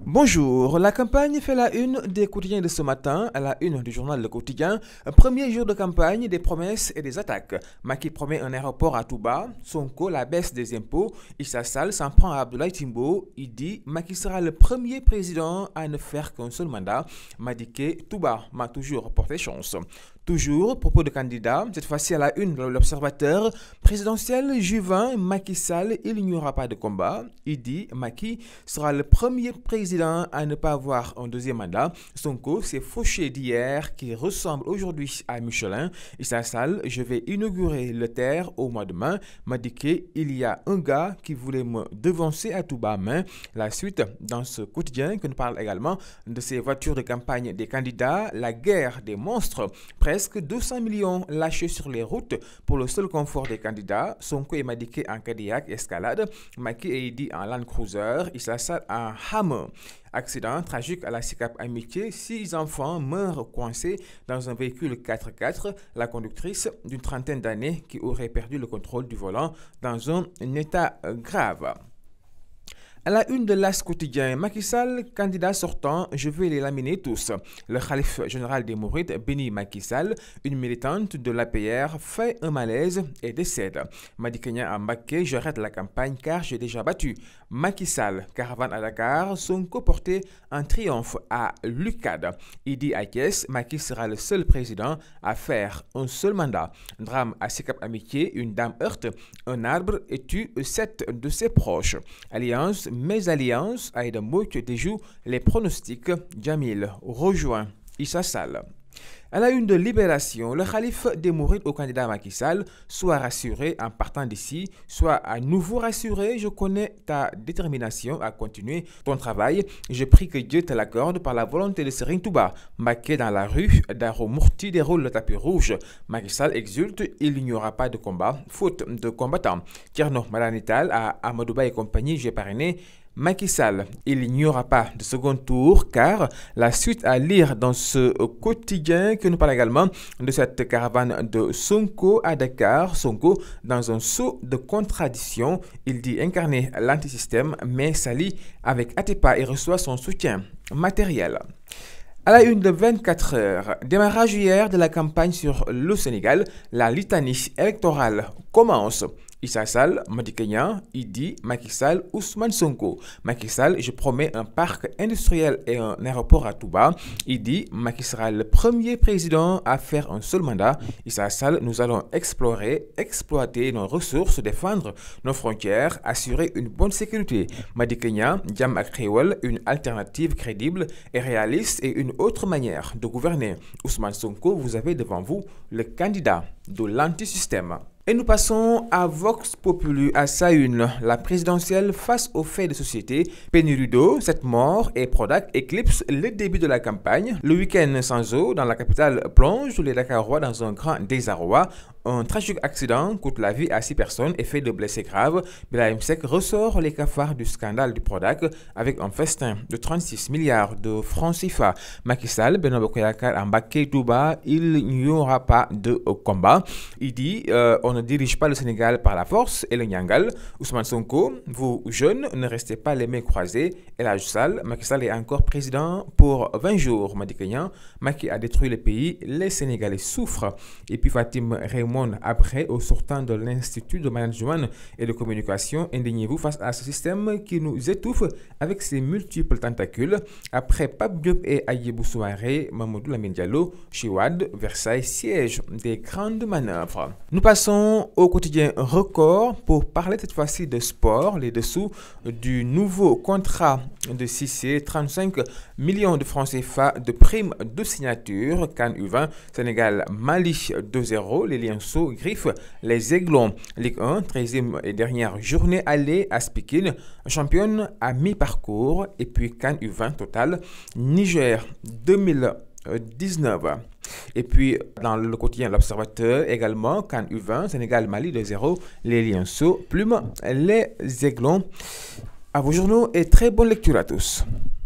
Bonjour, la campagne fait la une des quotidiens de ce matin, à la une du journal Le Quotidien. Premier jour de campagne, des promesses et des attaques. Macky promet un aéroport à Touba, Sonko la baisse des impôts, Issa Sall s'en prend à Abdoulaye Timbo, il dit Macky sera le premier président à ne faire qu'un seul mandat. Madické Touba m'a toujours porté chance. Toujours, propos de candidat, cette fois-ci à la une de l'Observateur présidentiel Juvin, Macky Sall, il n'y aura pas de combat. Il dit Macky sera le premier président à ne pas avoir un deuxième mandat. Sonko s'est fauché d'hier qui ressemble aujourd'hui à Michelin. Issa Sall, je vais inaugurer le terre au mois de mai. Madické, il y a un gars qui voulait me devancer à tout bas main. La suite dans ce quotidien que nous parle également de ces voitures de campagne des candidats, la guerre des monstres. Presque 200 millions lâchés sur les routes pour le seul confort des candidats. Sonko et Madické en Cadillac Escalade, Macky et Idi en Land Cruiser, Issa Sall en Hammer. Accident tragique à la SICAP Amitié, 6 enfants meurent coincés dans un véhicule 4x4. La conductrice d'une trentaine d'années qui aurait perdu le contrôle du volant dans un état grave. À la une de l'As quotidien, Macky Sall, candidat sortant, je vais les laminer tous. Le khalife général des Mourides bénit Macky Sall, une militante de l'APR fait un malaise et décède. Madické Niang à Mbacké, j'arrête la campagne car j'ai déjà battu. Macky Sall, caravane à Dakar, Sonko porté en triomphe à l'UCAD. Idi à Thiès, Macky sera le seul président à faire un seul mandat. Drame à SICAP Amitié, une dame heurte un arbre et tue 7 de ses proches. Alliance Mésalliance, Aïda Mbodj déjoue les pronostics. Djamil rejoint Issa Sall. À la une de Libération, le khalife des Mourides au candidat Macky Sall, soit rassuré en partant d'ici, soit à nouveau rassuré, je connais ta détermination à continuer ton travail. Je prie que Dieu te l'accorde par la volonté de Serigne Touba. Mbacké dans la rue, Daro Mourti déroule le tapis rouge. Macky Sall exulte, il n'y aura pas de combat, faute de combattants. Thierno Madani Tall à Amadou Ba et compagnie, j'ai parrainé Macky Sall, il n'y aura pas de second tour car la suite à lire dans ce quotidien que nous parlons également de cette caravane de Sonko à Dakar. Sonko dans un saut de contradiction, il dit incarner l'antisystème mais s'allie avec Atepa et reçoit son soutien matériel. À la une de 24 heures, démarrage hier de la campagne sur le Sénégal, la litanie électorale commence. Issa Sall, Madické Niang, Idi, Macky Sall, Ousmane Sonko. Macky Sall, je promets un parc industriel et un aéroport à Touba. Idi, Macky sera le premier président à faire un seul mandat. Issa Sall, nous allons explorer, exploiter nos ressources, défendre nos frontières, assurer une bonne sécurité. Madické Niang, Jàmm ak Xéwal, une alternative crédible et réaliste et une autre manière de gouverner. Ousmane Sonko, vous avez devant vous le candidat de l'antisystème. Et nous passons à Vox Populi à sa une. La présidentielle face aux faits de société. Pénurie d'eau, 7 morts et Prodac éclipse le début de la campagne. Le week-end sans eau dans la capitale plonge les Dakarois dans un grand désarroi. Un tragique accident coûte la vie à 6 personnes et fait de blessés graves. Birahim Seck ressort les cafards du scandale du Prodac avec un festin de 36 milliards de francs CFA. Macky Sall, Benno Bokk Yakaar à Mbacké Touba, il n'y aura pas de combat. Il dit on ne dirige pas le Sénégal par la force et le Nyangal. Ousmane Sonko, vous jeunes, ne restez pas les mains croisées. El Hadj Sall, Macky Sall est encore président pour 20 jours. Madické Niang, Macky a détruit le pays, les Sénégalais souffrent. Et puis Fatim Raymond après au sortant de l'Institut de Management et de Communication, indignez-vous face à ce système qui nous étouffe avec ses multiples tentacules. Après Pape Diop et Hadjibou Soumaré, Mamadou Lamine Diallo, Chiwad, Versailles, siège des grandes manœuvres. Nous passons au quotidien Record pour parler cette fois-ci de sport, les dessous du nouveau contrat de Cissé, 35 millions de francs CFA de primes de signature. CAN U20, Sénégal, Mali 2-0, les Lions griffent les Aiglons. Ligue 1, 13e et dernière journée aller à Pikine, championne à mi-parcours. Et puis CAN U20 total, Niger 2019. Et puis dans le quotidien L'Observateur également, CAN U20, Sénégal, Mali 2-0, les Lions plument les Aiglons. À vos journaux et très bonne lecture à tous.